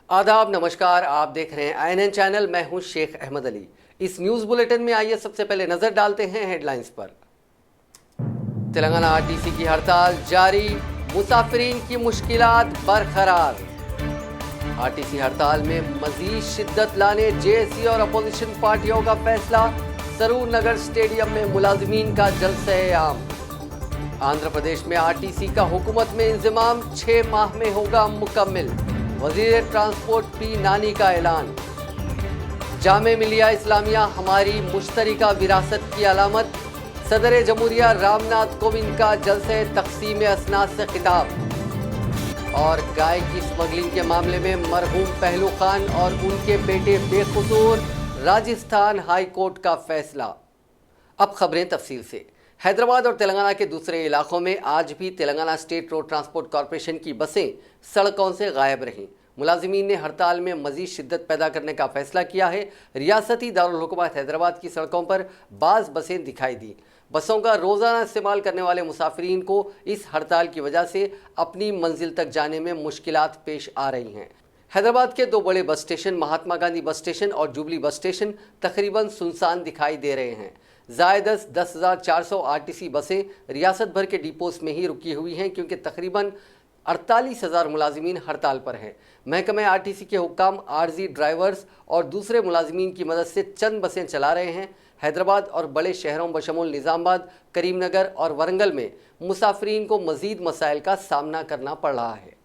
आदाब, नमस्कार। आप देख रहे हैं INN चैनल। मैं हूं शेख अहमद अली। इस न्यूज बुलेटिन में आइए सबसे पहले नजर डालते हैं हेडलाइंस पर। तेलंगाना RTC की हड़ताल जारी, मुसाफिरीन की मुश्किलात बरकरार। RTC हड़ताल में मजीद शिद्दत लाने JSC और अपोजिशन पार्टियों का फैसला। सरूर नगर स्टेडियम में मुलाजिमीन का जलसे-ए-आम। आंध्र प्रदेश में RTC का हुकूमत में इंतजाम 6 माह में होगा मुकम्मल। वजीर ट्रांसपोर्ट पी नानी का ऐलान। जामे मिलिया इस्लामिया हमारी मुश्तरका विरासत की अलामत। सदर जमहूरिया रामनाथ कोविंद का जलसे तकसीम असनाद से खिताब। और गाय की स्मगलिंग के मामले में मरहूम पहलू खान और उनके बेटे बेकसूर, राजस्थान हाई कोर्ट का फैसला। अब खबरें तफसील से। हैदराबाद और तेलंगाना के दूसरे इलाकों में आज भी Telangana state road transport corporation की बसें सड़कों से गायब रहीं। मुलाजिमीन ने हड़ताल में मजीद शिद्दत पैदा करने का फैसला किया है। रियासती दारुल हुकूमत हैदराबाद की सड़कों पर बाज़ बसें दिखाई दी। बसों का रोज़ाना इस्तेमाल करने वाले मुसाफिरीन को इस हड़ताल की वजह से अपनी मंजिल तक जाने में मुश्किलात पेश आ रही हैं। हैदराबाद के 2 बड़े bus station Mahatma Gandhi bus station और जुबली बस स्टेशन तकरीबन सुनसान दिखाई दे रहे हैं। ज़ायदस 10,400 RTC बसें रियासत भर के डिपोस में ही रुकी हुई हैं, क्योंकि तकरीबन 48,000 मुलाजिमीन हड़ताल पर हैं। महकमे RTC के हुक्काम आर्जी ड्राइवर्स और दूसरे मुलाजिमीन की मदद से चंद बसें चला रहे हैं। हैदराबाद और बड़े शहरों बशमूल निज़ामाबाद, करीमनगर और वरंगल में मुसाफिरीन को मज़ीद मसाइल का सामना करना पड़ रहा है।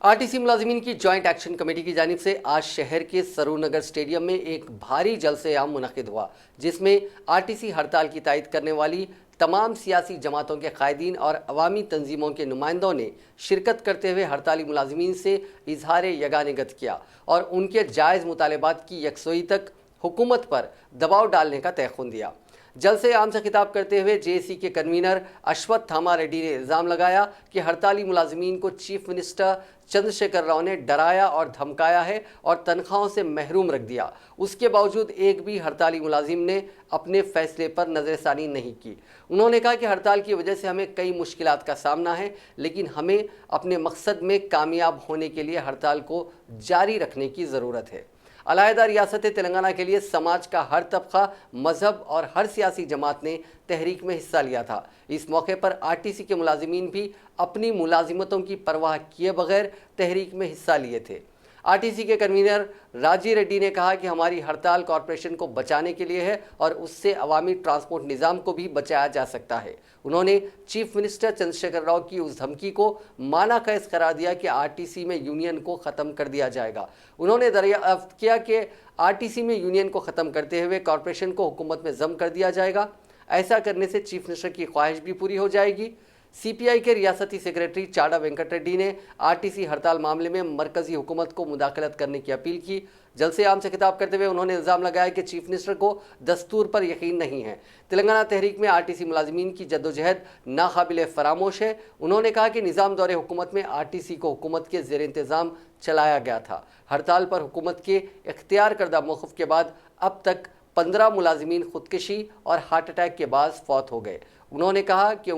RTC मुलाजिमीन की जॉइंट एक्शन कमेटी की जानिब से आज शहर के सरूर नगर स्टेडियम में एक भारी जलसे-ए-आम मुनक़िद हुआ, जिसमें RTC हड़ताल की तायद करने वाली तमाम सियासी जमातों के कायदीन और अवामी तंजीमों के नुमाइंदों ने शिरकत करते हुए हड़ताली मुलाजिमीन से इजहार यगानिगत किया और उनके जायज़ मुतालबात की यकसोई तक हुकूमत पर दबाव डालने का तयख़ुन दिया। जलसे-ए-आम से खिताब करते हुए JSC के कन्वीनर अश्वत्थामा रेड्डी ने इल्ज़ाम लगाया कि हड़ताली मुलाजिमीन को चीफ मिनिस्टर चंद्रशेखर राव ने डराया और धमकाया है और तनख्वाहों से महरूम रख दिया। उसके बावजूद एक भी हड़ताली मुलाजिम ने अपने फैसले पर नज़रसानी नहीं की। उन्होंने कहा कि हड़ताल की वजह से हमें कई मुश्किलात का सामना है, लेकिन हमें अपने मकसद में कामयाब होने के लिए हड़ताल को जारी रखने की ज़रूरत है। अलहदा रियासत तेलंगाना के लिए समाज का हर तबका, मजहब और हर सियासी जमात ने तहरीक में हिस्सा लिया था। इस मौके पर RTC के मुलाजिमीन भी अपनी मुलाजिमतों की परवाह किए बगैर तहरीक में हिस्सा लिए थे। RTC के कन्वीनर राजी रेड्डी ने कहा कि हमारी हड़ताल कॉरपोरेशन को बचाने के लिए है और उससे अवामी ट्रांसपोर्ट निज़ाम को भी बचाया जा सकता है। उन्होंने चीफ मिनिस्टर चंद्रशेखर राव की उस धमकी को माना कैस करार दिया कि RTC में यूनियन को ख़त्म कर दिया जाएगा। उन्होंने दरियाफ्त किया कि RTC में यूनियन को ख़त्म करते हुए कॉरपोरेशन को हुकूमत में ज़म कर दिया जाएगा। ऐसा करने से चीफ मिनिस्टर की ख्वाहिश भी पूरी हो जाएगी। CPI के रियासती सेक्रेटरी चाड़ा वेंकट रेड्डी ने RTC हड़ताल मामले में मरकजी हुकूमत को मुदाखलत करने की अपील की। जलसे-ए-आम से खिताब करते हुए उन्होंने इल्ज़ाम लगाया कि चीफ मिनिस्टर को दस्तूर पर यकीन नहीं है। तेलंगाना तहरीक में RTC मुलाजिमीन की जद्दोजहद नाकाबिले फरामोश है। उन्होंने कहा कि निज़ाम दौरे हुकूमत में RTC को हुकूमत के ज़ेर इंतज़ाम चलाया गया था। हड़ताल पर हुकूमत के इख्तियार करदा मौक़िफ़ के बाद अब तक 15 मुलाजिमीन खुदकशी और हार्ट अटैक के बाद फौत हो गए। उन्होंने कहा कि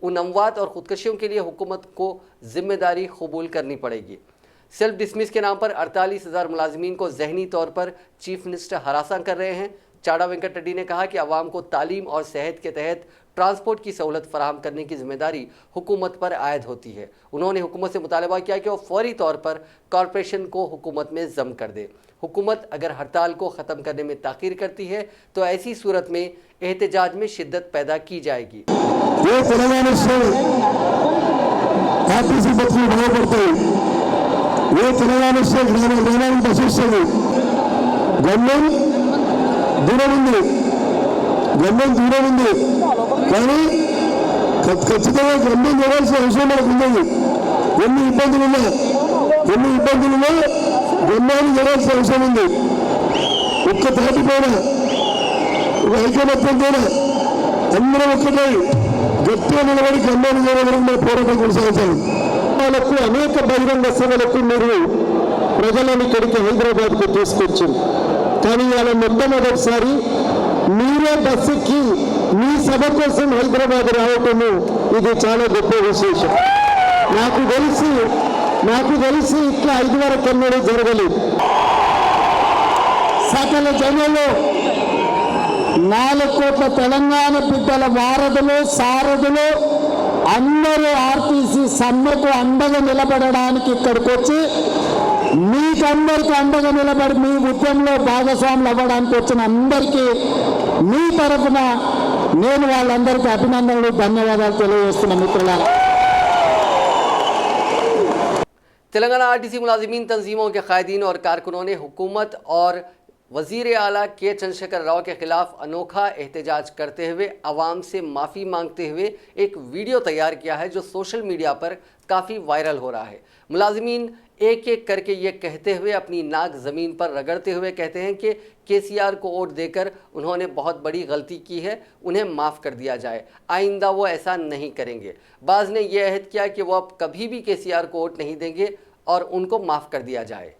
उन अमवात और ख़ुदकशियों के लिए हुकूमत को ज़िम्मेदारी कबूल करनी पड़ेगी। सेल्फ डिसमिस के नाम पर 48,000 मुलाजिमीन को जहनी तौर पर चीफ मिनिस्टर हरासा कर रहे हैं। चाड़ा वेंकट रेड्डी ने कहा कि अवाम को तालीम और सेहत के तहत ट्रांसपोर्ट की सहूलत फराहम करने की जिम्मेदारी हुकूमत पर आयद होती है। उन्होंने हुकूमत से मुतालबा किया कि वो फौरी तौर पर कॉरपोरेशन को हुकूमत में ज़म कर दे। हुकूमत अगर हड़ताल को ख़त्म करने में ताख़ीर करती है तो ऐसी सूरत में एहतजाज में शिद्दत पैदा की जाएगी। ये तेलंगाना से RTC बसें भाव पड़ते हैं। ये तेलंगाना से ग्रामीण बसें से गम्యం దూరం ఉంది కానీ ఖచ్చితంగా గమ్యం చేయాల్సిన అవసరం మనకు ఉంది। ఎన్ని ఇబ్బందులున్నా గమ్యాన్ని చేయాల్సిన అవసరం ఉంది। ఒక్క తాటిపైన ఐకమత్యంతో అందరం ఒక్కటై గట్టిగా నిలబడి గమ్యాన్ని చేయడం వరకు మన పోరాటం కొనసాగించాలి। వాళ్ళకు అనేక బహిరంగ సభలకు మీరు ప్రజలను ఇక్కడికి హైదరాబాద్కు తీసుకొచ్చారు, కానీ వాళ్ళ మొట్టమొదటిసారి మీరే బస్సుకి మీ సభ కోసం హైదరాబాద్ రావటము ఇది చాలా గొప్ప విశేషం। నాకు తెలిసి నాకు తెలిసి ఇట్లా 5 వరకు ఎన్నడూ జరగలేదు. సకల జనులు 4 కోట్ల తెలంగాణ బిడ్డల వారధులు సారథులు అందరూ ఆర్టీసీ సమ్మెకు అండగా నిలబడడానికి ఇక్కడికి వచ్చి మీకందరికీ అండగా నిలబడి మీ ఉద్యమంలో భాగస్వాములు అవ్వడానికి వచ్చిన అందరికీ మీ తరఫున నేను వాళ్ళందరికీ అభినందనలు ధన్యవాదాలు తెలియజేస్తున్నా మిత్రులారా. तेलंगाना आरटीसी मुलाजिमीन तंजीमों के कायदीन और कारकुनों ने हुकूमत और वजीर आला के चंद्रशेखर राव के खिलाफ अनोखा एहतजाज करते हुए आवाम से माफ़ी मांगते हुए एक वीडियो तैयार किया है जो सोशल मीडिया पर काफ़ी वायरल हो रहा है। मुलाजिमीन एक एक करके ये कहते हुए अपनी नाक ज़मीन पर रगड़ते हुए कहते हैं कि केसीआर को वोट देकर उन्होंने बहुत बड़ी गलती की है, उन्हें माफ़ कर दिया जाए, आइंदा वो ऐसा नहीं करेंगे। बाज़ ने यह अहद किया कि वो अब कभी भी केसीआर को वोट नहीं देंगे और उनको माफ़ कर दिया जाए।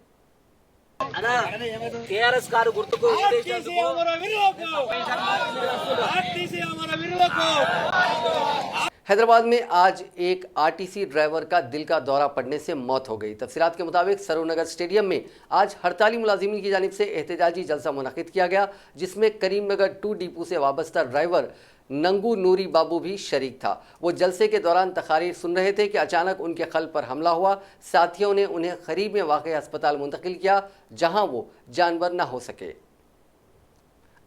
हैदराबाद में आज एक आरटीसी ड्राइवर का दिल का दौरा पड़ने से मौत हो गई। तफसीलात के मुताबिक सरूरनगर स्टेडियम में आज हड़ताली मुलाजिमीन की जानिब से एहतजाजी जलसा मुनक़िद किया गया, जिसमें करीमनगर 2 डिपो से वाबस्ता ड्राइवर नंगू नूरी बाबू भी शरीक था। वो जलसे के दौरान तकारीर सुन रहे थे कि अचानक उनके क़ल्ब पर हमला हुआ। साथियों ने उन्हें करीब में वाक़ अस्पताल मुंतकिल किया, जहां वो जानवर न हो सके।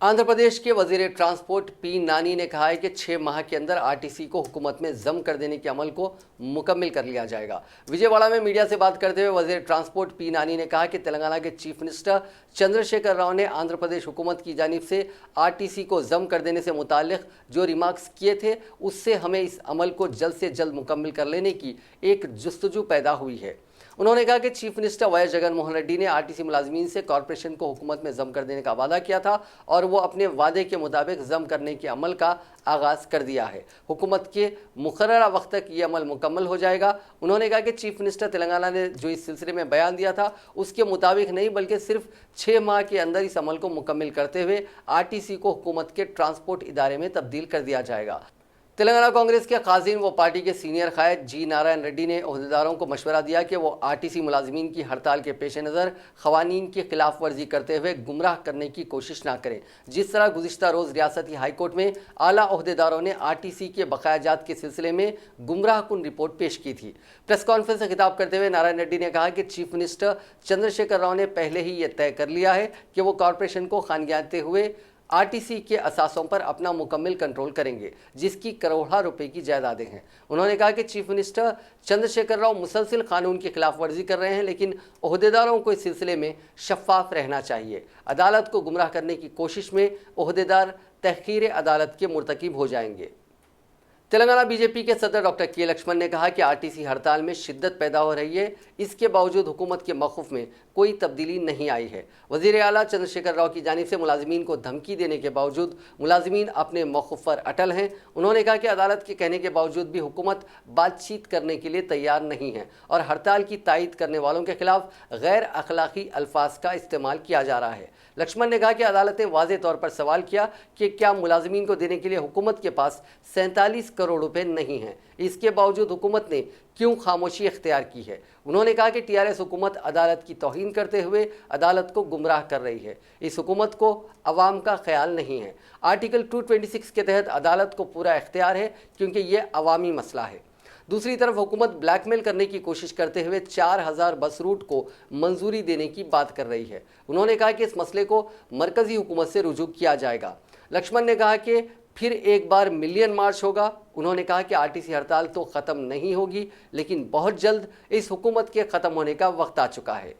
आंध्र प्रदेश के वजीर ट्रांसपोर्ट पी नानी ने कहा है कि 6 माह के अंदर आरटीसी को हुकूमत में जम कर देने के अमल को मुकम्मल कर लिया जाएगा। विजयवाड़ा में मीडिया से बात करते हुए वजीर ट्रांसपोर्ट पी नानी ने कहा कि तेलंगाना के चीफ मिनिस्टर चंद्रशेखर राव ने आंध्र प्रदेश हुकूमत की जानिब से आरटीसी को जम कर देने से मुताल्लिक जो रिमार्क्स किए थे, उससे हमें इस अमल को जल्द से जल्द मुकम्मल कर लेने की एक जुस्तजू पैदा हुई है। उन्होंने कहा कि chief minister Y Jagan Mohan Reddy ने आरटीसी मुलाजिमीन से कॉरपोरेशन को हुकूमत में जम कर देने का वादा किया था और वो अपने वादे के मुताबिक जम करने के अमल का आगाज़ कर दिया है। हुकूमत के मुकर्ररा वक्त तक ये अमल मुकम्मल हो जाएगा। उन्होंने कहा कि चीफ मिनिस्टर तेलंगाना ने जो इस सिलसिले में बयान दिया था उसके मुताबिक नहीं बल्कि सिर्फ 6 माह के अंदर इस अमल को मुकम्मल करते हुए आरटीसी को हुकूमत के ट्रांसपोर्ट इदारे में तब्दील कर दिया जाएगा। तेलंगाना कांग्रेस के काज़ीन व पार्टी के सीनियर कायद जी नारायण रेड्डी ने ओहदेदारों को मशवरा दिया कि वो आरटीसी मुलाजिमीन की हड़ताल के पेश नज़र ख़वानीन की खिलाफ वर्जी करते हुए गुमराह करने की कोशिश ना करें। जिस तरह गुज़िश्ता रोज़ रियासती हाई कोर्ट में आला ओहदेदारों ने आरटीसी के बकायाजात के सिलसिले में गुमराह कुन रिपोर्ट पेश की थी। प्रेस कॉन्फ्रेंस से खिताब करते हुए नारायण रेड्डी ने कहा कि चीफ मिनिस्टर चंद्रशेखर राव ने पहले ही ये तय कर लिया है कि वो कॉरपोरेशन को खानगियाते हुए आरटीसी के असासों पर अपना मुकम्मल कंट्रोल करेंगे, जिसकी करोड़ों रुपए की जायदादें हैं। उन्होंने कहा कि चीफ मिनिस्टर चंद्रशेखर राव मुसलसिल कानून की खिलाफ वर्जी कर रहे हैं, लेकिन ओहदेदारों को इस सिलसिले में शफाफ रहना चाहिए। अदालत को गुमराह करने की कोशिश में ओहदेदार तहकीर अदालत के मुर्तकिब हो जाएंगे। तेलंगाना बीजेपी के सदर डॉक्टर के लक्ष्मण ने कहा कि आरटीसी हड़ताल में शिद्दत पैदा हो रही है, इसके बावजूद हुकूमत के मौक़िफ़ में कोई तब्दीली नहीं आई है। वज़ीर आला चंद्रशेखर राव की जानिब से मुलाजिमीन को धमकी देने के बावजूद मुलाजिमीन अपने मौक़िफ़ पर अटल हैं। उन्होंने कहा कि अदालत के कहने के बावजूद भी हुकूमत बातचीत करने के लिए तैयार नहीं है और हड़ताल की तायद करने वालों के खिलाफ गैर अखलाकी अल्फाज का इस्तेमाल किया जा रहा है। लक्ष्मण ने कहा कि अदालत ने वाज़े तौर पर सवाल किया कि क्या मुलाजिमीन को देने के लिए हुकूमत के पास 47 करोड़ रुपए नहीं हैं, इसके बावजूद हुकूमत ने क्यों खामोशी इख्तियार की है। उन्होंने कहा कि टीआरएस हुकूमत अदालत की तौहीन करते हुए अदालत को गुमराह कर रही है। इस हुकूमत को अवाम का ख्याल नहीं है। आर्टिकल 226 के तहत अदालत को पूरा इख्तियार है क्योंकि ये अवामी मसला है। दूसरी तरफ हुकूमत ब्लैकमेल करने की कोशिश करते हुए 4000 बस रूट को मंजूरी देने की बात कर रही है। उन्होंने कहा कि इस मसले को मरकजी हुकूमत से रुजू किया जाएगा। लक्ष्मण ने कहा कि फिर एक बार मिलियन मार्च होगा। उन्होंने कहा कि आरटीसी हड़ताल तो ख़त्म नहीं होगी, लेकिन बहुत जल्द इस हुकूमत के ख़त्म होने का वक्त आ चुका है।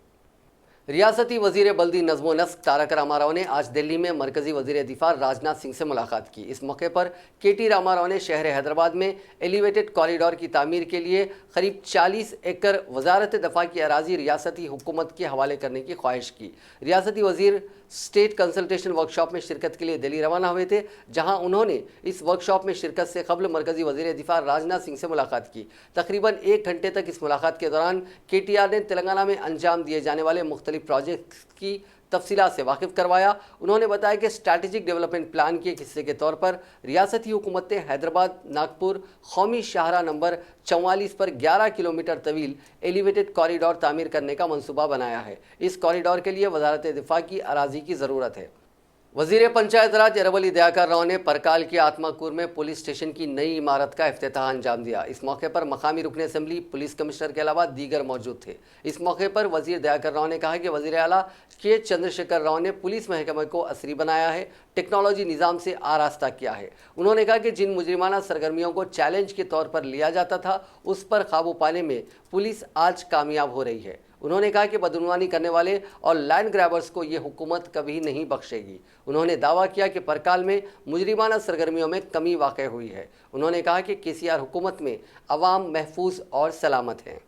रियासती वज़ीर बल्दी नज़्म नस्क तारक रामाराव ने आज दिल्ली में मरकज़ी वज़ीर दिफा राजनाथ सिंह से मुलाकात की। इस मौके पर केटी रामाराव ने शहर हैदराबाद में एलिवेटेड कॉरिडोर की तामीर के लिए करीब 40 एकड़ वजारत दफ़ा की अराजी रियासती हुकूमत के हवाले करने की ख्वाहिश की। रियासती वज़ीर स्टेट कंसल्टेशन वर्कशॉप में शिरकत के लिए दिल्ली रवाना हुए थे, जहां उन्होंने इस वर्कशॉप में शिरकत से कबल मरकज़ी वज़ीर दिफा राजनाथ सिंह से मुलाकात की। तकरीबन 1 घंटे तक इस मुलाकात के दौरान KTR ने तेलंगाना में अंजाम दिए जाने वाले मुख्तलिफ प्रोजेक्ट्स की तफसीलात से वाकिफ करवाया। उन्होंने बताया कि स्ट्रैटेजिक डेवलपमेंट प्लान के एक हिस्से के तौर पर रियासती हुकूमत ने हैदराबाद नागपुर कौमी शाहराह नंबर 44 पर 11 किलोमीटर तवील एलिवेटेड कॉरिडोर तामीर करने का मंसूबा बनाया है। इस कॉरिडोर के लिए वजारत दिफा की अराजी की ज़रूरत है। वजीर पंचायत राज अरवली दयाकर राव ने परकाल के आत्माकूर में पुलिस स्टेशन की नई इमारत का इफ्तिताह अंजाम दिया। इस मौके पर मकामी रुकन असम्बली, पुलिस कमिश्नर के अलावा दीगर मौजूद थे। इस मौके पर वजीर दयाकर राव ने कहा कि वजीर आला के चंद्रशेखर राव ने पुलिस महकमे को असरी बनाया है, टेक्नोलॉजी निज़ाम से आरास्ता किया है। उन्होंने कहा कि जिन मुजरिमाना सरगर्मियों को चैलेंज के तौर पर लिया जाता था, उस पर काबू पाने में पुलिस आज कामयाब हो रही है। उन्होंने कहा कि बदउनवानी करने वाले और लैंड ग्रैबर्स को ये हुकूमत कभी नहीं बख्शेगी। उन्होंने दावा किया कि परकाल में मुजरिमाना सरगर्मियों में कमी वाक़ हुई है। उन्होंने कहा कि केसीआर हुकूमत में अवाम महफूज और सलामत हैं।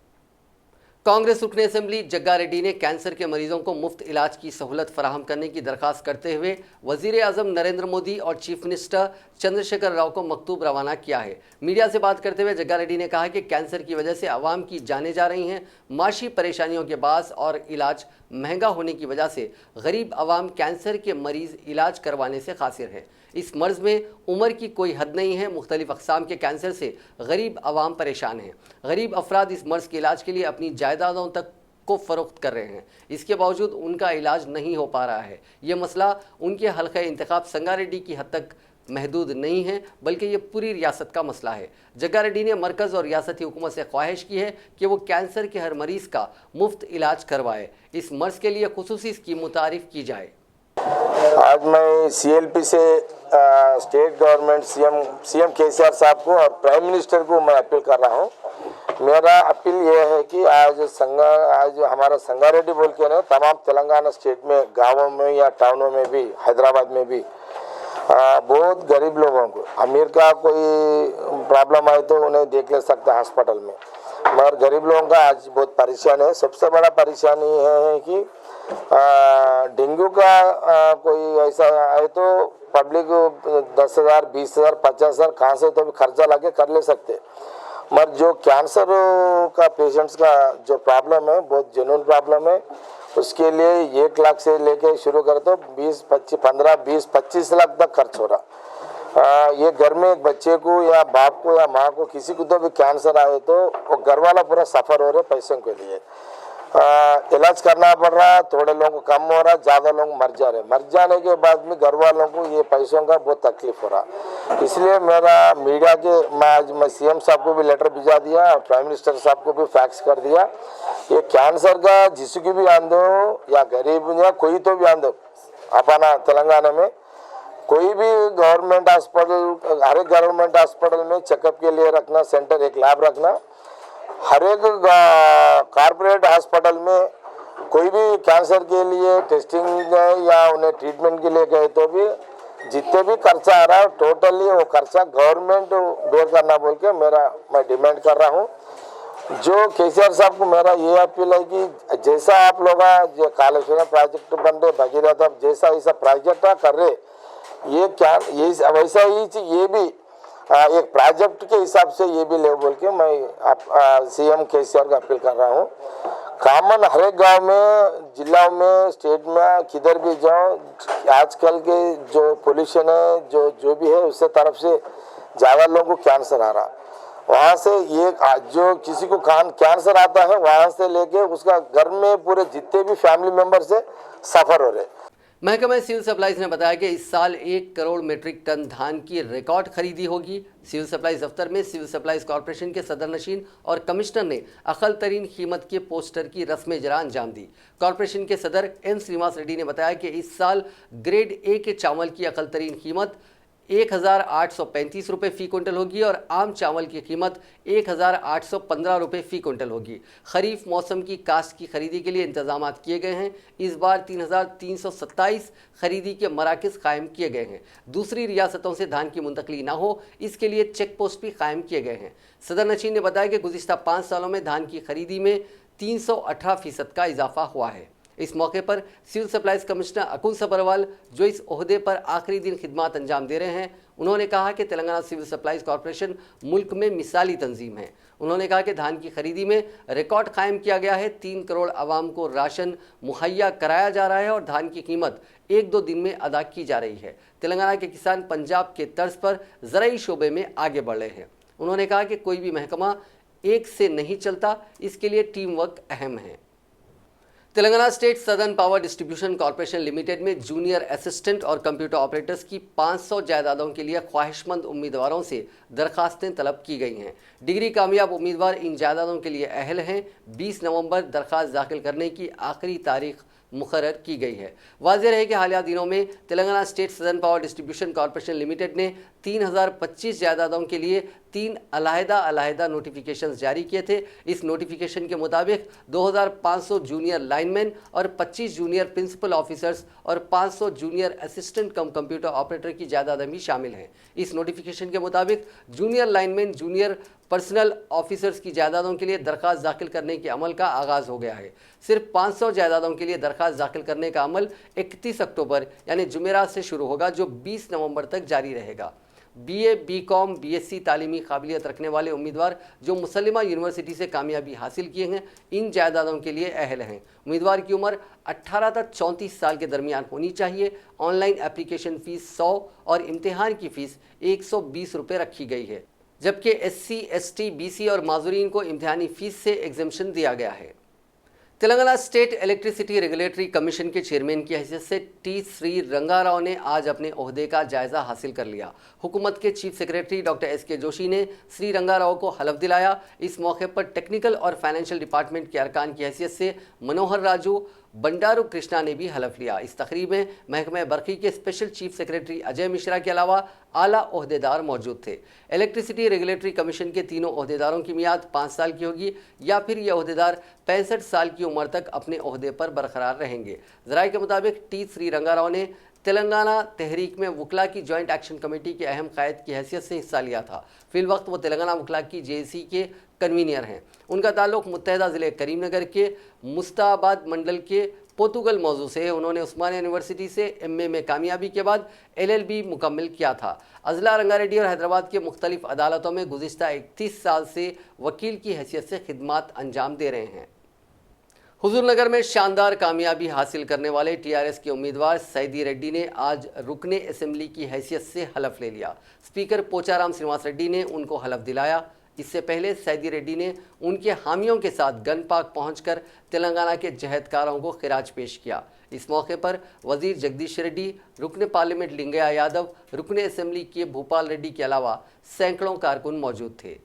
कांग्रेस रुकन असम्बली जग्गा रेड्डी ने कैंसर के मरीजों को मुफ्त इलाज की सहूलत फराहम करने की दरख्वास्त करते हुए वजीर आजम नरेंद्र मोदी और चीफ मिनिस्टर चंद्रशेखर राव को मकतूब रवाना किया है। मीडिया से बात करते हुए जग्गा रेड्डी ने कहा कि कैंसर की वजह से आवाम की जानें जा रही हैं। माशी परेशानियों के बास और इलाज महंगा होने की वजह से गरीब आवाम कैंसर के मरीज इलाज करवाने से कासिर है। इस मर्ज में उम्र की कोई हद नहीं है। मुख्तलिफ अक़साम के कैंसर से गरीब आवाम परेशान हैं। गरीब अफराद इस मर्ज के इलाज के लिए अपनी जायदादों तक को फ़रोख्त कर रहे हैं। इसके बावजूद उनका इलाज नहीं हो पा रहा है। ये मसला उनके हल्क़े इंतखाब संगारेड्डी की हद तक महदूद नहीं है, बल्कि ये पूरी रियासत का मसला है। जग्गा रेड्डी ने मरकज़ और रियासती हुकूमत से ख्वाहिश की है कि वो कैंसर के हर मरीज़ का मुफ्त इलाज करवाए। इस मर्ज के लिए खुसूसी स्कीम मुतारिफ की जाए। आज मैं CLP से स्टेट गवर्नमेंट सीएम केसीआर साहब को और प्राइम मिनिस्टर को मैं अपील कर रहा हूँ। मेरा अपील ये है कि आज हमारा संगारेड्डी बोल के ना तमाम तेलंगाना स्टेट में गाँवों में या टाउनों में भी, हैदराबाद में भी बहुत गरीब लोगों को, अमीर का कोई प्रॉब्लम आए तो उन्हें देख ले सकते हैं हॉस्पिटल में, मगर गरीब लोगों का आज बहुत परेशान है। सबसे बड़ा परेशानी है कि डेंगू का कोई ऐसा आए तो पब्लिक 10,000, 20,000, 50,000 कहाँ से तो भी खर्चा लगे कर ले सकते, मगर जो कैंसर का पेशेंट्स का जो प्रॉब्लम है बहुत जेन्युइन प्रॉब्लम है। उसके लिए 1 लाख से लेके शुरू कर तो 15-20-25 लाख तक खर्च हो रहा। ये घर में एक बच्चे को या बाप को या माँ को किसी को तो भी कैंसर आए तो वो घर वाला पूरा सफ़र हो रहे पैसों के लिए। इलाज करना पड़ रहा, थोड़े लोगों को कम हो रहा, ज़्यादा लोग मर जा रहे। मर जाने के बाद में घर वालों को ये पैसों का बहुत तकलीफ हो रहा। इसलिए मेरा मीडिया के मैं CM साहब को भी लेटर भिजा दिया और प्राइम मिनिस्टर साहब को भी फैक्स कर दिया। ये कैंसर का जिसकी भी आंदो या गरीब या कोई तो भी आंदो अपना तेलंगाना में कोई भी गवर्नमेंट हॉस्पिटल, हर एक गवर्नमेंट हॉस्पिटल में चेकअप के लिए रखना सेंटर, एक लैब रखना। हर एक कॉर्पोरेट हॉस्पिटल में कोई भी कैंसर के लिए टेस्टिंग या उन्हें ट्रीटमेंट के लिए गए तो भी जितने भी खर्चा आ रहा है टोटली वो खर्चा गवर्नमेंट बेयर करना बोल के मैं डिमांड कर रहा हूँ। जो केसीआर साहब को मेरा ये अपील है कि जैसा आप लोग जो कालेश्वरम प्रोजेक्ट बन रहे, भगीरथ जैसा ऐसा प्रोजेक्ट कर रहे, ये क्या ये वैसा ही ये भी एक प्रोजेक्ट के हिसाब से ये भी ले बोल के मैं CM केसीआर का अपील कर रहा हूँ। कॉमन हर एक गाँव में, जिला में, स्टेट में किधर भी जाओ, आजकल के जो पोल्यूशन है जो भी है उससे तरफ से ज़्यादा लोगों को कैंसर आ रहा। वहाँ से ये जो किसी को कैंसर आता है वहाँ से लेके उसका घर में पूरे जितने भी फैमिली मेम्बर से सफ़र हो रहे। महकमा सिविल सप्लाईज ने बताया कि इस साल 1 करोड़ मीट्रिक टन धान की रिकॉर्ड खरीदी होगी। सिविल सप्लाईज दफ्तर में सिविल सप्लाईज कॉरपोरेशन के सदर नशीन और कमिश्नर ने अकल तरीन कीमत के पोस्टर की रस्म इजरा अंजाम दी। कॉरपोरेशन के सदर M श्रीनिवास रेड्डी ने बताया कि इस साल ग्रेड A के चावल की अकल तरीन कीमत 1,835 रुपये फ़ी कुंटल होगी और आम चावल की कीमत 1,815 रुपये फ़ी कुंटल होगी। खरीफ मौसम की काश्त की खरीदी के लिए इंतजाम किए गए हैं। इस बार 3,327 खरीदी के मराकज़ कायम किए गए हैं। दूसरी रियासतों से धान की मुंतकली ना हो, इसके लिए चेक पोस्ट भी कायम किए गए हैं। सदर नशीन ने बताया कि गुज़िश्ता 5 सालों में धान की खरीदी में 318% का इजाफा हुआ है। इस मौके पर सिविल सप्लाईज कमिश्नर अकुल सबरवाल, जो इस ओहदे पर आखिरी दिन खिदमत अंजाम दे रहे हैं, उन्होंने कहा कि तेलंगाना सिविल सप्लाईज कॉरपोरेशन मुल्क में मिसाली तंजीम है। उन्होंने कहा कि धान की खरीदी में रिकॉर्ड कायम किया गया है। 3 करोड़ आवाम को राशन मुहैया कराया जा रहा है और धान की कीमत 1-2 दिन में अदा की जा रही है। तेलंगाना के किसान पंजाब के तर्ज पर ज़राई शोबे में आगे बढ़ रहे हैं। उन्होंने कहा कि कोई भी महकमा एक से नहीं चलता, इसके लिए टीम वर्क अहम है। Telangana state southern power distribution corporation limited में जूनियर असिस्टेंट और कंप्यूटर ऑपरेटर्स की 500 जायदादों के लिए ख्वाहिशमंद उम्मीदवारों से दरखास्तें तलब की गई हैं। डिग्री कामयाब उम्मीदवार इन जायदादों के लिए अहल हैं। 20 नवंबर दरखास्त दाखिल करने की आखिरी तारीख मुकर्रर की गई है। वाज़ेह रहे कि हालिया दिनों में Telangana state southern power distribution corporation limited ने 3025 जायदादों के लिए 3 अलहदा नोटिफिकेशंस जारी किए थे। इस नोटिफिकेशन के मुताबिक 2500 जूनियर लाइनमैन और 25 जूनियर प्रिंसिपल ऑफिसर्स और 500 जूनियर असिस्टेंट कम कंप्यूटर ऑपरेटर की जायदादें भी शामिल हैं। इस नोटिफिकेशन के मुताबिक junior lineman, junior personal officers की जायदादों के लिए दरखास्त दाखिल करने के अमल का आगाज़ हो गया है। सिर्फ 500 जायदादों के लिए दरखास्त दाखिल करने का अमल 31 अक्टूबर यानी जुमेरात से शुरू होगा, जो 20 नवंबर तक जारी रहेगा। BA, BCom, BSc तालीमी काबिलियत रखने वाले उम्मीदवार जो मुसल्लिमा यूनिवर्सिटी से कामयाबी हासिल किए हैं, इन जायदादों के लिए अहल हैं। उम्मीदवार की उम्र 18 तक 34 साल के दरमियान होनी चाहिए। ऑनलाइन एप्लीकेशन फ़ीस 100 और इम्तिहान की फ़ीस 120 रुपये रखी गई है, जबकि SC, ST, BC और माजूरीन को इम्तिहानी फ़ीस से एग्जम्पशन दिया गया है। Telangana state electricity regulatory commission के चेयरमैन की हैसियत से T. श्री रंगा राव ने आज अपने ओहदे का जायजा हासिल कर लिया। हुकूमत के chief secretary doctor SK Joshi ने श्री रंगा राव को हलफ दिलाया। इस मौके पर टेक्निकल और फाइनेंशियल डिपार्टमेंट के अरकान की हैसियत से मनोहर राजू, बंडारू कृष्णा ने भी हलफ लिया। इस तकरीब में महकमे बरकी के special chief secretary Ajay Mishra के अलावा आला ओहदेदार मौजूद थे। इलेक्ट्रिसिटी रेगुलेटरी कमीशन के तीनों ओहदेदारों की मियाद 5 साल की होगी या फिर ये ओहदेदार 65 साल की उम्र तक अपने ओहदे पर बरकरार रहेंगे। ज़राए के मुताबिक T. श्री रंगा राव ने तेलंगाना तहरीक में वकला की जॉइंट एक्शन कमेटी के अहम कायद की हैसियत से हिस्सा लिया था। फिल वक्त वो तेलंगाना वकला की JC के कन्वीनियर हैं। उनका ताल्लुक मुत्तहदा ज़िले करीमनगर के मुस्ताबाद मंडल के पोर्तुगल मौजू से है। उन्होंने उस्मानिया यूनिवर्सिटी से MA में कामयाबी के बाद LLB मुकम्मल किया था। अजला रंगारेड्डी और हैदराबाद के मुख्तलिफ अदालतों में गुज़िश्ता 31 साल से वकील की हैसियत से खिदमत अंजाम दे रहे हैं। हुजूरनगर में शानदार कामयाबी हासिल करने वाले TRS के उम्मीदवार सैदी रेड्डी ने आज रुकने असेंबली की हैसियत से हलफ ले लिया। स्पीकर पोचाराम श्रीनिवास रेड्डी ने उनको हलफ दिलाया। इससे पहले सैदी रेड्डी ने उनके हामियों के साथ गन पार्क पहुंचकर तेलंगाना के जहदकारों को खिराज पेश किया। इस मौके पर वजीर जगदीश रेड्डी, रुकने पार्लियामेंट लिंगैया यादव, रुकने असेंबली के भूपाल रेड्डी के अलावा सैकड़ों कारकुन मौजूद थे।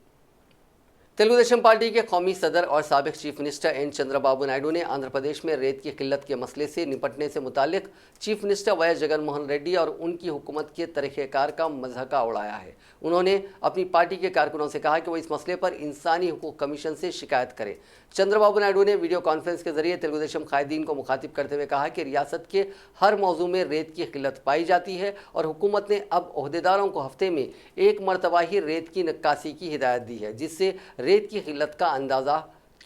तेलुगु देशम पार्टी के कौमी सदर और साबिक chief minister N. Chandrababu Naidu ने आंध्र प्रदेश में रेत की किल्लत के मसले से निपटने से मुतालिक chief minister YS Jaganmohan Reddy और उनकी हुकूमत के तरीक़ेकार का मज़ाक़ उड़ाया है। उन्होंने अपनी पार्टी के कारकुनों से कहा कि वो इस मसले पर इंसानी हुकूक कमीशन से शिकायत करें। चंद्रबाबू नायडू ने वीडियो कॉन्फ्रेंस के जरिए तेलुगु देशम कायदीन को मुखातिब करते हुए कहा कि रियासत के हर मौजू में रेत की किल्लत पाई जाती है और हुकूमत ने अब ओहदेदारों को हफ्ते में 1 मरतबा ही रेत की नक्कासी की हिदायत दी है, जिससे रेत की किल्लत का अंदाज़ा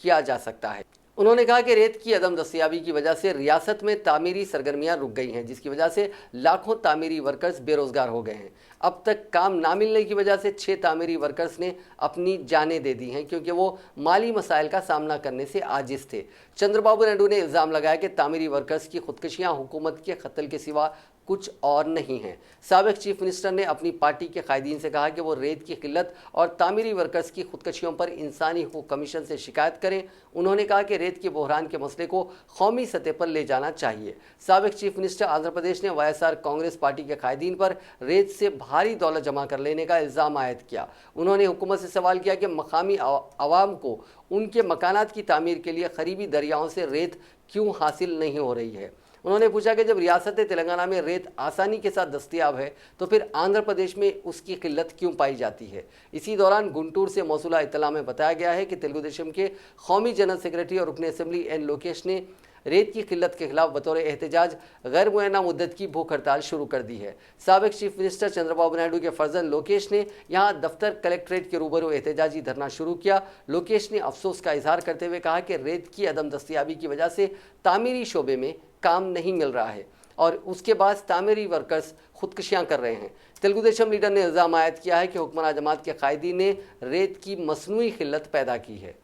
किया जा सकता है। उन्होंने कहा कि रेत की अदम दस्तियाबी की वजह से रियासत में तामीरी सरगर्मियां रुक गई हैं, जिसकी वजह से लाखों तामीरी वर्कर्स बेरोजगार हो गए हैं। अब तक काम ना मिलने की वजह से 6 तामीरी वर्कर्स ने अपनी जानें दे दी हैं, क्योंकि वो माली मसाइल का सामना करने से आजिज थे। चंद्रबाबू नायडू ने इल्ज़ाम लगाया कि तामीरी वर्कर्स की खुदकुशियाँ हुकूमत के कत्ल के सिवा कुछ और नहीं है। साबिक चीफ मिनिस्टर ने अपनी पार्टी के कायदीन से कहा कि वो रेत की किल्लत और तामीरी वर्कर्स की खुदकशियों पर इंसानी हुकूक कमीशन से शिकायत करें। उन्होंने कहा कि रेत के बहरान के मसले को कौमी सतह पर ले जाना चाहिए। साबिक चीफ मिनिस्टर आंध्र प्रदेश ने YSR कांग्रेस पार्टी के कायदीन पर रेत से भारी दौलत जमा कर लेने का इल्ज़ाम आयद किया। उन्होंने हुकूमत से सवाल किया कि मकामी आवाम को उनके मकानात की तामीर के लिए करीबी दरियाओं से रेत क्यों हासिल नहीं हो रही है। उन्होंने पूछा कि जब रियासत तेलंगाना में रेत आसानी के साथ दस्तयाब है तो फिर आंध्र प्रदेश में उसकी किल्लत क्यों पाई जाती है। इसी दौरान गुंटूर से मौसूला इत्तला में बताया गया है कि तेलुगु देशम के कौमी जनरल सेक्रेटरी और रुकन असेंबली एन लोकेश ने रेत की किल्लत के खिलाफ बतौर एहतजाज गैर मुअय्यना मुद्दत की भूख हड़ताल शुरू कर दी है। साबिक चीफ मिनिस्टर चंद्रबाबू नायडू के फर्जंद लोकेश ने यहां दफ्तर कलेक्ट्रेट के रूबरू एहतजाजी धरना शुरू किया। लोकेश ने अफसोस का इजहार करते हुए कहा कि रेत की अदम दस्तयाबी की वजह से तामीरी शोबे में काम नहीं मिल रहा है और उसके बाद तामीरी वर्कर्स खुदकुशियां कर रहे हैं। तेलुगु देशम लीडर ने इल्जाम आयद किया है कि हुक्मरान जमात के कायदीन ने रेत की मसनूई किल्लत पैदा की है।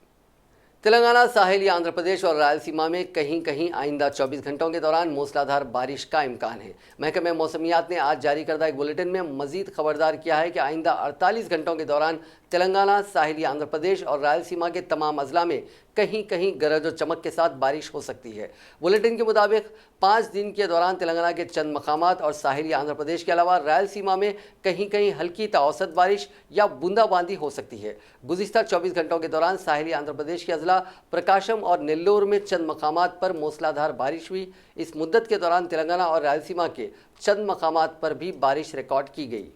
तेलंगाना, साहिली आंध्र प्रदेश और रायलसीमा में कहीं कहीं आइंदा 24 घंटों के दौरान मूसलाधार बारिश का इम्कान है। महकमे मौसमियात ने आज जारी करदा एक बुलेटिन में मजीद खबरदार किया है कि आइंदा 48 घंटों के दौरान तेलंगाना, साहिली आंध्र प्रदेश और रायलसीमा के तमाम अजला में कहीं कहीं गरज और चमक के साथ बारिश हो सकती है। बुलेटिन के मुताबिक 5 दिन के दौरान तेलंगाना के चंद मकामात और साहिली आंध्र प्रदेश के अलावा रायलसीमा में कहीं कहीं हल्की ता औसत बारिश या बूंदाबांदी हो सकती है। गुज़िश्ता 24 घंटों के दौरान साहिली आंध्र प्रदेश के अजला प्रकाशम और नेल्लोर में चंद मकामात पर मूसलाधार बारिश हुई। इस मुद्दत के दौरान तेलंगाना और रायलसीमा के चंद मकामात पर भी बारिश रिकॉर्ड की गई।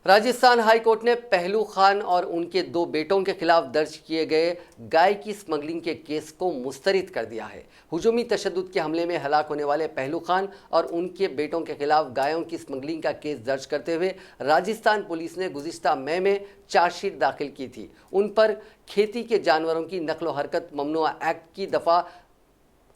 राजस्थान हाई कोर्ट ने पहलू खान और उनके 2 बेटों के खिलाफ दर्ज किए गए गाय की स्मगलिंग के केस को मुस्तरद कर दिया है। हुजूमी तशद्दुद के हमले में हलाक होने वाले पहलू खान और उनके बेटों के खिलाफ गायों की स्मगलिंग का केस दर्ज करते हुए राजस्थान पुलिस ने गुज़िश्ता मई में चार्जशीट दाखिल की थी। उन पर खेती के जानवरों की नकलो हरकत ममनुआ एक्ट की दफ़ा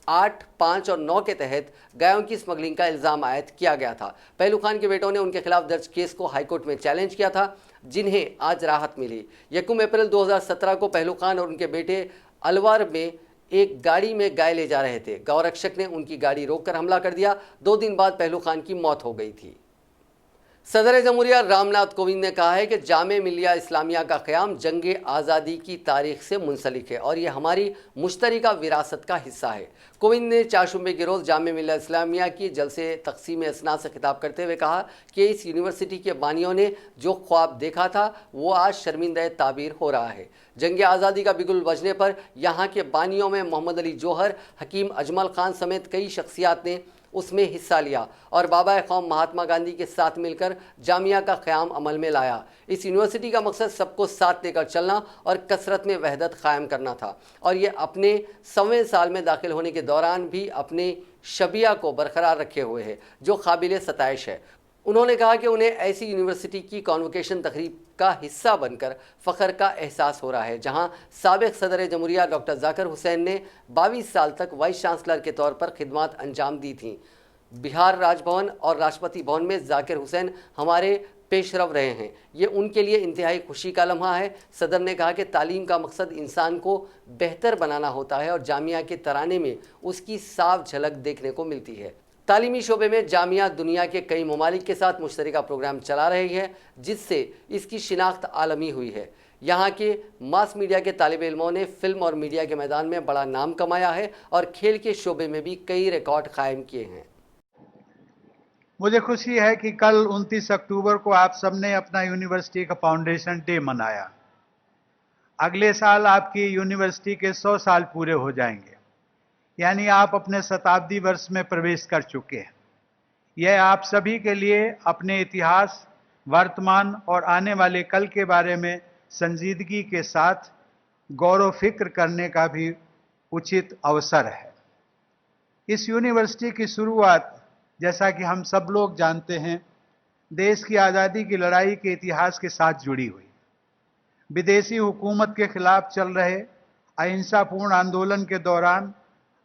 8, 5 और 9 के तहत गायों की स्मगलिंग का इल्ज़ाम आयद किया गया था। पहलू खान के बेटों ने उनके खिलाफ दर्ज केस को हाईकोर्ट में चैलेंज किया था, जिन्हें आज राहत मिली। 1 अप्रैल 2017 को पहलू खान और उनके बेटे अलवर में एक गाड़ी में गाय ले जा रहे थे। गौरक्षक ने उनकी गाड़ी रोककर हमला कर दिया। 2 दिन बाद पहलू खान की मौत हो गई थी। सदर जमहूरिया रामनाथ कोविंद ने कहा है कि जामे मिलिया इस्लामिया का क़याम जंग आज़ादी की तारीख से मुंसलिक है और ये हमारी मुश्तरका विरासत का हिस्सा है। कोविंद ने चारशंबे के रोज़ जामे मिलिया इस्लामिया की जलसे तक़सीम असनाद से खिताब करते हुए कहा कि इस यूनिवर्सिटी के बानियों ने जो ख्वाब देखा था वो आज शर्मिंदा ताबीर हो रहा है। जंग आज़ादी का बिगुल बजने पर यहाँ के बानियों में मोहम्मद अली जौहर, हकीम अजमल खान समेत कई शख्सियात ने उसमें हिस्सा लिया और बाबा कौम महात्मा गांधी के साथ मिलकर जामिया का क़याम अमल में लाया। इस यूनिवर्सिटी का मकसद सबको साथ लेकर चलना और कसरत में वहदत कायम करना था और ये अपने 100वें साल में दाखिल होने के दौरान भी अपने शबिया को बरकरार रखे हुए है, जो काबिल सताइश है। उन्होंने कहा कि उन्हें ऐसी यूनिवर्सिटी की कॉन्वोकेशन तकरीब का हिस्सा बनकर फ़ख्र का एहसास हो रहा है, जहां साबिक़ सदर जमहूरिया डॉक्टर जाकिर हुसैन ने 22 साल तक वाइस चांसलर के तौर पर खिदमत अंजाम दी थीं। बिहार राजभवन और राष्ट्रपति भवन में जाकिर हुसैन हमारे पेशरव रहे हैं। ये उनके लिए इंतहाई खुशी का लम्हा है। सदर ने कहा कि तालीम का मकसद इंसान को बेहतर बनाना होता है और जामिया के तराने में उसकी साफ झलक देखने को मिलती है। तालीमी शोबे में जामिया दुनिया के कई ममालिक के साथ मुश्तरका प्रोग्राम चला रही है, जिससे इसकी शिनाख्त आलमी हुई है। यहाँ के मास मीडिया के तालिब इल्मों ने फिल्म और मीडिया के मैदान में बड़ा नाम कमाया है और खेल के शोबे में भी कई रिकॉर्ड कायम किए हैं। मुझे खुशी है कि कल 29 अक्टूबर को आप सबने अपना यूनिवर्सिटी का फाउंडेशन डे मनाया। अगले साल आपकी यूनिवर्सिटी के 100 साल पूरे हो जाएंगे, यानी आप अपने शताब्दी वर्ष में प्रवेश कर चुके हैं। यह आप सभी के लिए अपने इतिहास, वर्तमान और आने वाले कल के बारे में संजीदगी के साथ गौर फिक्र करने का भी उचित अवसर है। इस यूनिवर्सिटी की शुरुआत, जैसा कि हम सब लोग जानते हैं, देश की आज़ादी की लड़ाई के इतिहास के साथ जुड़ी हुई। विदेशी हुकूमत के खिलाफ चल रहे अहिंसापूर्ण आंदोलन के दौरान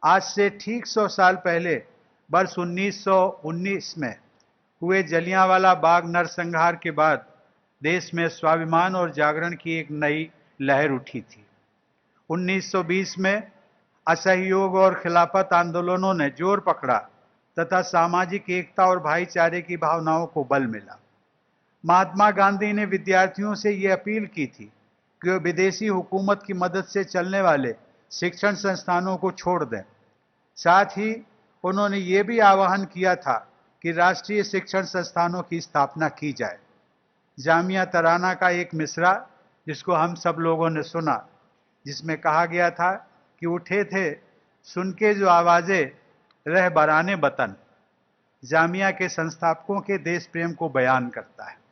आज से ठीक 100 साल पहले वर्ष 1919 में हुए जलियांवाला बाग नरसंहार के बाद देश में स्वाभिमान और जागरण की एक नई लहर उठी थी। 1920 में असहयोग और खिलाफत आंदोलनों ने जोर पकड़ा तथा सामाजिक एकता और भाईचारे की भावनाओं को बल मिला। महात्मा गांधी ने विद्यार्थियों से ये अपील की थी कि वे विदेशी हुकूमत की मदद से चलने वाले शिक्षण संस्थानों को छोड़ दें। साथ ही उन्होंने ये भी आह्वान किया था कि राष्ट्रीय शिक्षण संस्थानों की स्थापना की जाए। जामिया तराना का एक मिसरा, जिसको हम सब लोगों ने सुना, जिसमें कहा गया था कि उठे थे सुन के जो आवाज़ें रहबराने वतन जामिया के संस्थापकों के देश प्रेम को बयान करता है।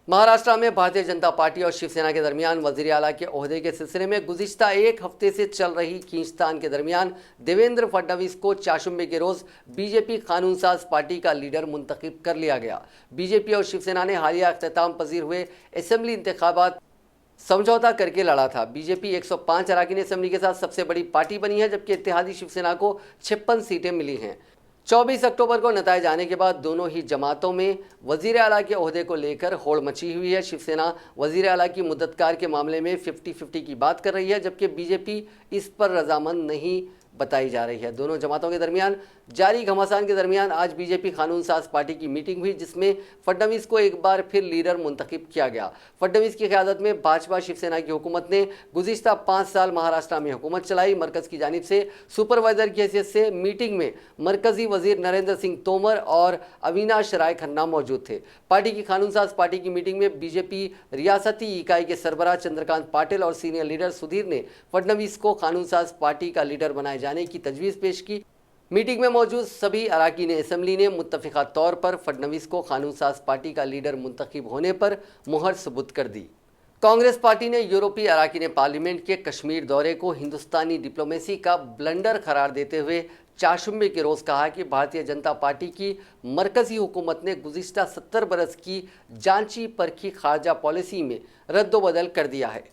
महाराष्ट्र में भारतीय जनता पार्टी और शिवसेना के दरमियान वजीर आला के ओहदे के सिलसिले में गुज़िश्ता एक हफ्ते से चल रही खींचतान के दरमियान देवेंद्र फडणवीस को चाशुम्बे के रोज बीजेपी कानून साज पार्टी का लीडर मुंतखब कर लिया गया। बीजेपी और शिवसेना ने हालिया अख्तिताम पजीर हुए असेंबली इंतखाबात समझौता करके लड़ा था। बीजेपी 105 अराकीन असेंबली के साथ सबसे बड़ी पार्टी बनी है, जबकि इत्तेहादी शिवसेना को 56 सीटें मिली हैं। 24 अक्टूबर को नताइज आने के बाद दोनों ही जमातों में वजीर आला के ओहदे को लेकर होड़ मची हुई है। शिवसेना वजीर आला की मुद्दतकार के मामले में 50-50 की बात कर रही है, जबकि बीजेपी इस पर रजामंद नहीं बताई जा रही है। दोनों जमातों के दरमियान जारी घमासान के दरमियान आज बीजेपी कानून साज पार्टी की मीटिंग हुई, जिसमें फडणवीस को एक बार फिर लीडर मुंतखब किया गया। फडणवीस की क़यादत में भाजपा शिवसेना की हुकूमत ने गुज़िश्ता 5 साल महाराष्ट्र में हुकूमत चलाई। मरकज़ की जानिब से सुपरवाइजर की हैसियत से मीटिंग में मरकजी वजीर नरेंद्र सिंह तोमर और अविनाश राय खन्ना मौजूद थे। पार्टी की कानून साज पार्टी की मीटिंग में बीजेपी रियासती इकाई के सरबराह चंद्रकांत पाटिल और सीनियर लीडर सुधीर ने फडणवीस को कानून साज पार्टी का लीडर बनाए जाने की तजवीज़ पेश की। मीटिंग में मौजूद सभी अराकीन असेंबली ने मुत्तफ़िक़ा तौर पर फडणवीस को कानून साज पार्टी का लीडर मुंतखब होने पर मुहर सबूत कर दी। कांग्रेस पार्टी ने यूरोपीय अराकीन पार्लियामेंट के कश्मीर दौरे को हिंदुस्तानी डिप्लोमेसी का ब्लंडर करार देते हुए चाशुम्बे के रोज़ कहा कि भारतीय जनता पार्टी की मरकजी हुकूमत ने गुज़िश्ता 70 बरस की जांची परखी खारजा पॉलिसी में रद्दोबदल कर दिया है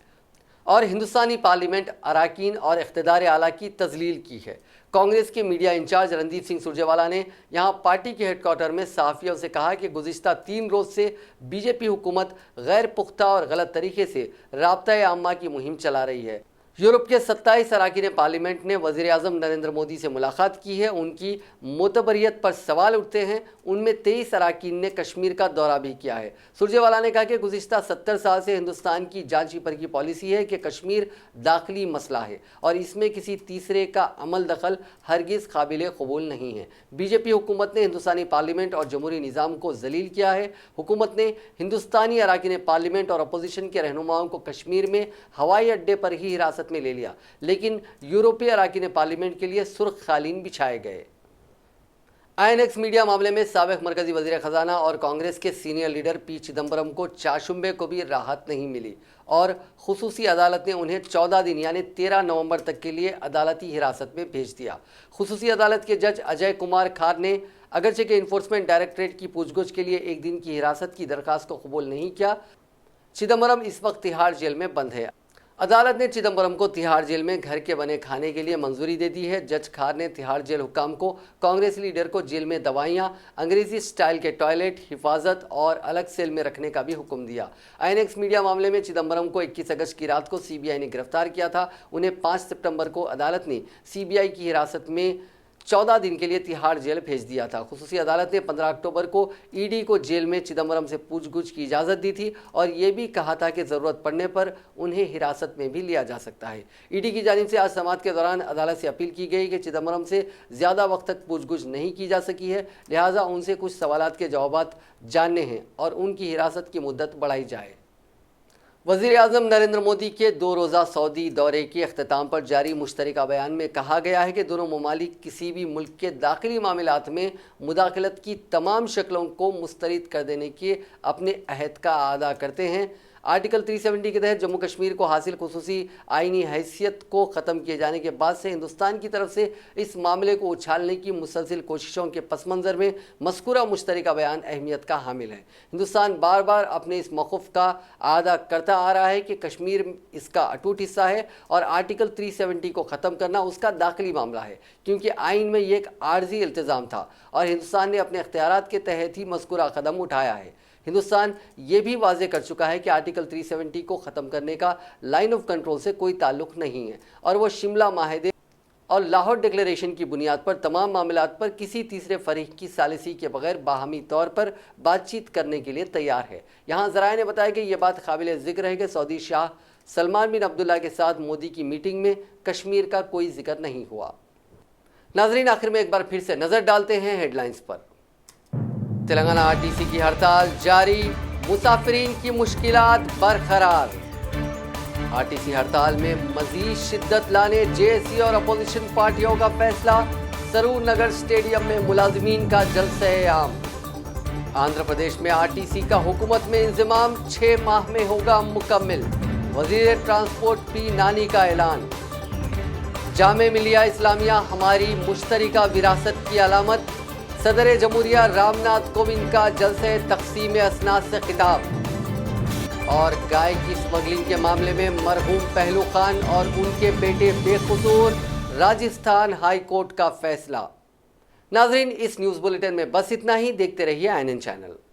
और हिंदुस्तानी पार्लियामेंट अराकीन और इख्तिदार आला की तजलील की है। कांग्रेस के मीडिया इंचार्ज रणदीप सिंह सुरजेवाला ने यहां पार्टी के हेडक्वार्टर में सहाफ़ियों से कहा कि गुज़िश्ता 3 रोज़ से बीजेपी हुकूमत गैर पुख्ता और गलत तरीके से राब्ता आम्मा की मुहिम चला रही है। यूरोप के 27 अराकीन पार्लियामेंट ने वज़ीर आज़म नरेंद्र मोदी से मुलाकात की है। उनकी मोतबरियत पर सवाल उठते हैं। उनमें 23 अराकीन ने कश्मीर का दौरा भी किया है। सुरजेवाला ने कहा कि गुज़िश्ता 70 साल से हिंदुस्तान की जांची पर की पॉलिसी है कि कश्मीर दाखिली मसला है और इसमें किसी तीसरे का अमल दखल हरगिज़ काबिल कबूल नहीं है। बीजेपी हुकूमत ने हिंदुस्तानी पार्लियामेंट और जमहूरी निज़ाम को जलील किया है। हुकूमत ने हिंदुस्तानी अराकीन पार्लियामेंट और अपोजिशन के रहनुमाओं को कश्मीर में हवाई अड्डे पर ही हिरासत में ले लिया, लेकिन यूरोपीय अराकीन पार्लियामेंट के लिए सुर्ख कालीन बिछाए गए। INX मीडिया मामले में साबिक मरकजी वजीर खजाना और कांग्रेस के सीनियर लीडर पी चिदम्बरम को चाशुम्बे को भी राहत नहीं मिली और खुसूसी अदालत ने उन्हें 14 दिन यानी 13 नवंबर तक के लिए अदालती हिरासत में भेज दिया। खुसूसी अदालत के जज अजय कुमार खार ने अगरचे के इन्फोर्समेंट डायरेक्टरेट की पूछगछ के लिए 1 दिन की हिरासत की दरखास्त को कबूल नहीं किया। चिदम्बरम इस वक्त तिहाड़ जेल में बंद है। अदालत ने चिदम्बरम को तिहाड़ जेल में घर के बने खाने के लिए मंजूरी दे दी है। जज खार ने तिहाड़ जेल हुक्काम को कांग्रेस लीडर को जेल में दवाइयां, अंग्रेजी स्टाइल के टॉयलेट, हिफाजत और अलग सेल में रखने का भी हुक्म दिया। INX मीडिया मामले में चिदम्बरम को 21 अगस्त की रात को CBI ने गिरफ्तार किया था। उन्हें 5 सितंबर को अदालत ने CBI की हिरासत में 14 दिन के लिए तिहाड़ जेल भेज दिया था। खुसूसी अदालत ने 15 अक्टूबर को ED को जेल में चिदम्बरम से पूछगछ की इजाज़त दी थी और ये भी कहा था कि ज़रूरत पड़ने पर उन्हें हिरासत में भी लिया जा सकता है। ED की जानिब से आज समाअत के दौरान अदालत से अपील की गई कि चिदम्बरम से ज़्यादा वक्त तक पूछगछ नहीं की जा सकी है, लिहाजा उनसे कुछ सवालात के जवाब जानने हैं और उनकी हिरासत की मुद्दत बढ़ाई जाए। वज़ीर आज़म नरेंद्र मोदी के 2 रोज़ा सऊदी दौरे के अख्तिताम पर जारी मुश्तरका बयान में कहा गया है कि दोनों ममालिक किसी भी मुल्क के दाखिली मामलात में मुदाखलत की तमाम शक्लों को मुस्तरद कर देने के अपने अहद का अदा करते हैं। आर्टिकल 370 के तहत जम्मू कश्मीर को हासिल खुसूसी आइनी हैसियत को ख़त्म किए जाने के बाद से हिंदुस्तान की तरफ से इस मामले को उछालने की मुसलसिल कोशिशों के पस मंज़र में मज़कूरा मुश्तरका बयान अहमियत का हामिल है। हिंदुस्तान बार बार अपने इस मौक़िफ़ का अदा करता आ रहा है कि कश्मीर इसका अटूट हिस्सा है और आर्टिकल 370 को ख़त्म करना उसका दाखिली मामला है, क्योंकि आइन में ये एक आर्जी इल्तिज़ाम था और हिंदुस्तान ने अपने इख्तियारात के तहत ही मज़कूरा कदम उठाया है। हिंदुस्तान ये भी वाज़े कर चुका है कि आर्टिकल 370 को ख़त्म करने का लाइन ऑफ कंट्रोल से कोई ताल्लुक़ नहीं है और वह शिमला माहदे और लाहौर डिक्लेरेशन की बुनियाद पर तमाम मामलात पर किसी तीसरे फरीक की सालिसी के बगैर बाहमी तौर पर बातचीत करने के लिए तैयार है। यहाँ ज़राए ने बताया कि यह बात काबिल ज़िक्र है कि सऊदी शाह सलमान बिन अब्दुल्ला के साथ मोदी की मीटिंग में कश्मीर का कोई जिक्र नहीं हुआ। नाज़रीन, आखिर में एक बार फिर से नज़र डालते हैं हेडलाइंस पर। तेलंगाना RTC की हड़ताल जारी, मुसाफिरीन की मुश्किलात बरकरार। आरटीसी हड़ताल में मजीद शिद्दत लाने जेएसी और अपोजिशन पार्टियों का फैसला। सरूर नगर स्टेडियम में मुलाजिमीन का जलसे-ए-आम। आंध्र प्रदेश में आरटीसी का हुकूमत में इंजमाम 6 माह में होगा मुकम्मिल। वजीर ट्रांसपोर्ट पी नानी का ऐलान। जामे मिलिया इस्लामिया हमारी मुश्तरका विरासत की अलामत। सदर जमहूरिया रामनाथ कोविंद का जलसे तकसीम असनाद से खिताब। और गाय की स्मगलिंग के मामले में मरहूम पहलू खान और उनके बेटे बेकसूर, राजस्थान हाई कोर्ट का फैसला। नाजरीन, इस न्यूज़ बुलेटिन में बस इतना ही। देखते रहिए INN चैनल।